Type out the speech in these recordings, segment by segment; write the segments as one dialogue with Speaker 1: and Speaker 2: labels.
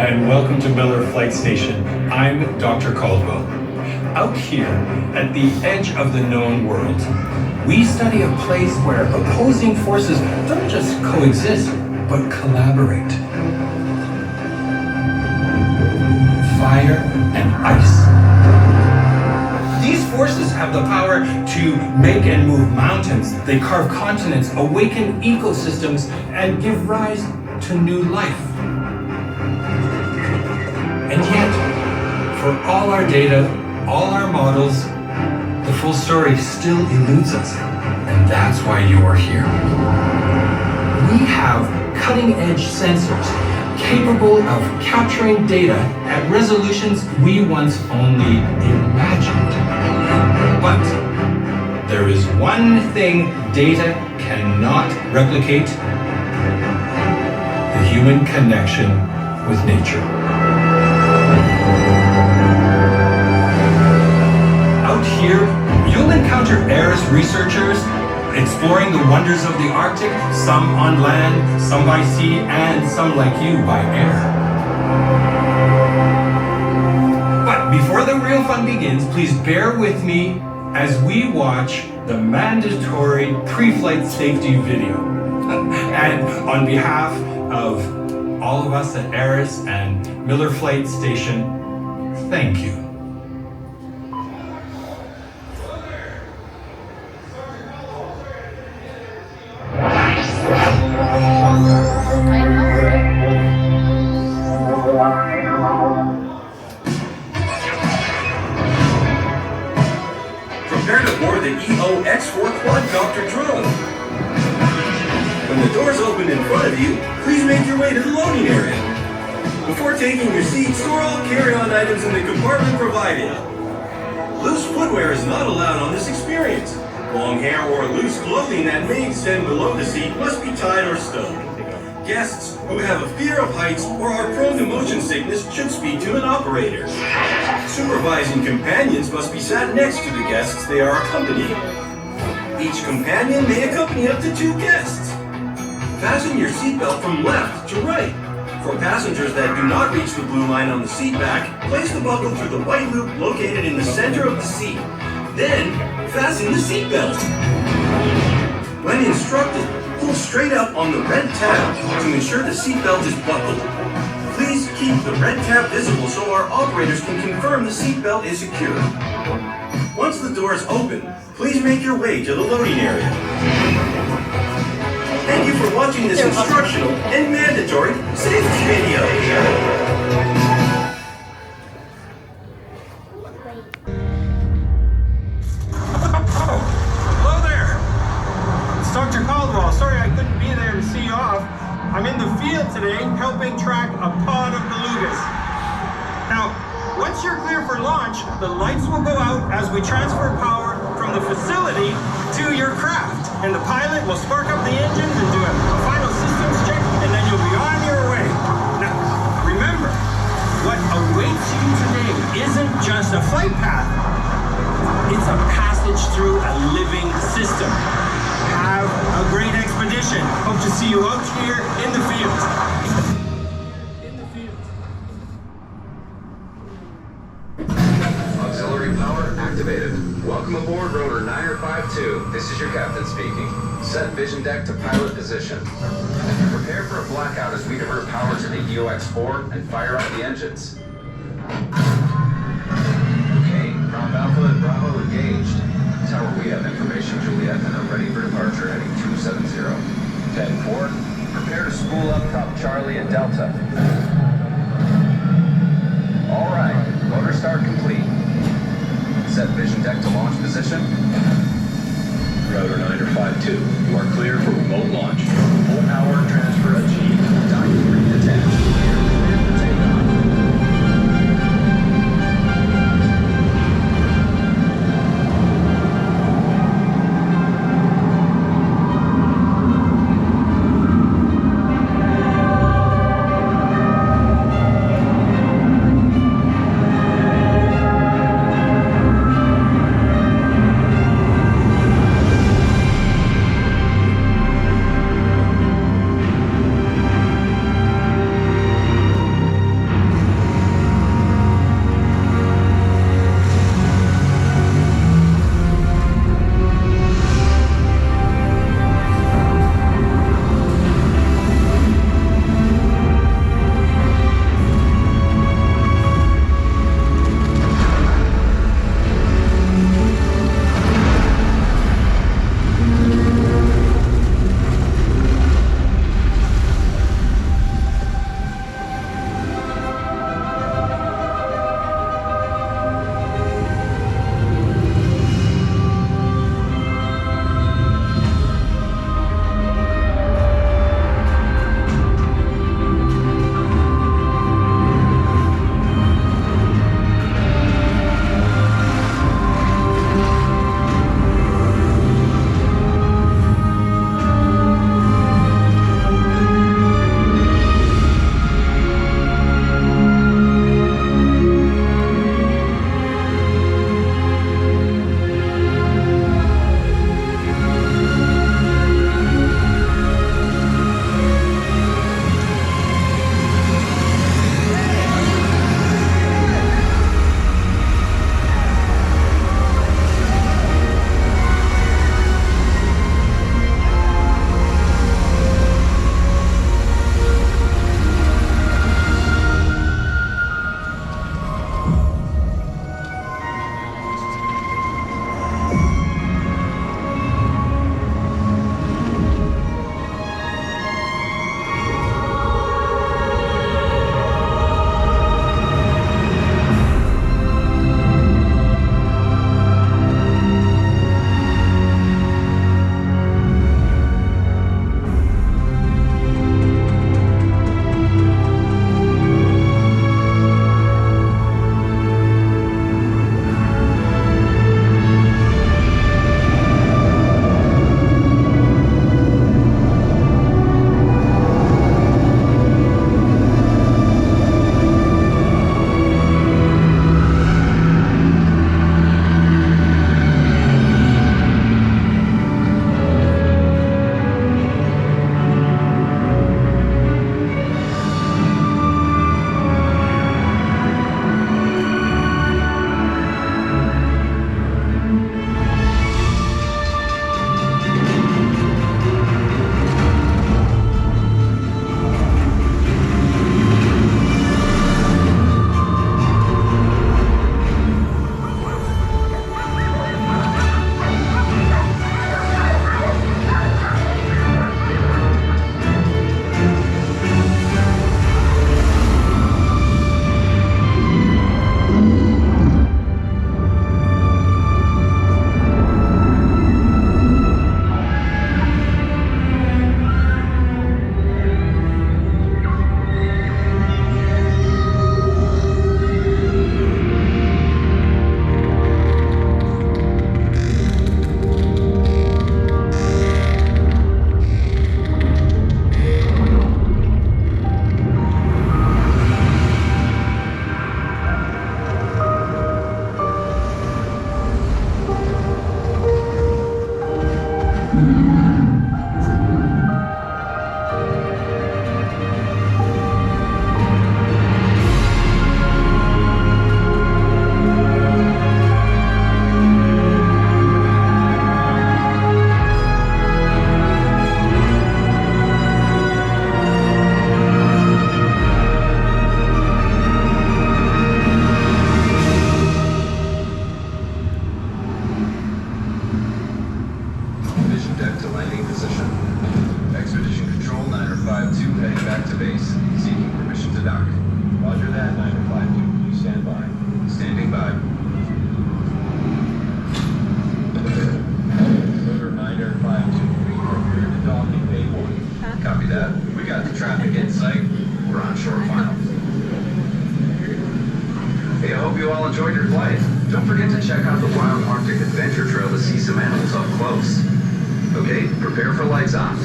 Speaker 1: and welcome to Miller Flight Station. I'm Dr. Caldwell. Out here, at the edge of the known world, we study a place where opposing forces don't just coexist, but collaborate. Fire and ice. These forces have the power to make and move mountains. They carve continents, awaken ecosystems, and give rise to new life. And yet, for all our data, all our models, the full story still eludes us. And that's why you are here. We have cutting-edge sensors capable of capturing data at resolutions we once only imagined. But there is one thing data cannot replicate: the human connection with nature. Out here, you'll encounter ARIS researchers exploring the wonders of the Arctic, some on land, some by sea, and some like you by air. But before the real fun begins, please bear with me as we watch the mandatory pre-flight safety video. And on behalf of all of us at ARIS and Miller Flight Station, thank you.
Speaker 2: Prepare to board the EOX-4 quadcopter drone. When the doors open in front of you, please make your way to the loading area. Before taking your seat, store all carry-on items in the compartment provided. Loose footwear is not allowed on this experience. Long hair or loose clothing that may extend below the seat must be tied or stowed. Guests who have a fear of heights or are prone to motion sickness should speak to an operator. Supervising companions must be sat next to the guests they are accompanying. Each companion may accompany up to 2 guests. Fasten your seatbelt from left to right. For passengers that do not reach the blue line on the seat back, place the buckle through the white loop located in the center of the seat. Then, fasten the seatbelt. When instructed, pull straight up on the red tab to ensure the seatbelt is buckled. Please keep the red tab visible so our operators can confirm the seatbelt is secure. Once the doors open, please make your way to the loading area. Thank you for watching this instructional and mandatory safety video.
Speaker 1: Hello there. It's Dr. Caldwell. Sorry I couldn't be there to see you off. I'm in the field today helping track a pod of belugas. Now, once you're clear for launch, the lights will go out as we transfer power from the facility to your craft. And the pilot will spark up the engines and do a final systems check, and then you'll be on your way. Now, remember, what awaits you today isn't just a flight path. It's a passage through a living system. Have a great expedition. Hope to see you out here in the field.
Speaker 3: Auxiliary power activated. Welcome aboard rotor 952. This is your captain speaking. Set vision deck to pilot position. Prepare for a blackout as we divert power to the EOX-4 and fire up the engines. Okay, Prompt Alpha and Bravo engaged. Tower, we have information, Juliet, and are ready for departure heading 270. 10-4, prepare to spool up Prop Charlie and Delta. All right, rotor start complete. Set vision deck to launch position.
Speaker 4: Router 952, you are clear for remote launch. Full power transfer achieved. Time 3 to 10. Clear for takeoff. Roger that, 952. Please stand by.
Speaker 3: Standing by.
Speaker 4: Rotor 952. We are clear to dock in Bay 1.
Speaker 3: Copy that. We got the traffic in sight. We're on shore final. Hey, I hope you all enjoyed your flight. Don't forget to check out the Wild Arctic Adventure Trail to see some animals up close. Okay, prepare for lights on.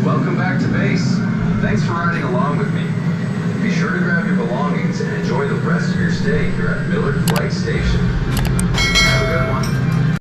Speaker 3: Welcome back to base. Thanks for riding along with me. Be sure to grab your belongings and enjoy the rest of your stay here at Millard Flight Station.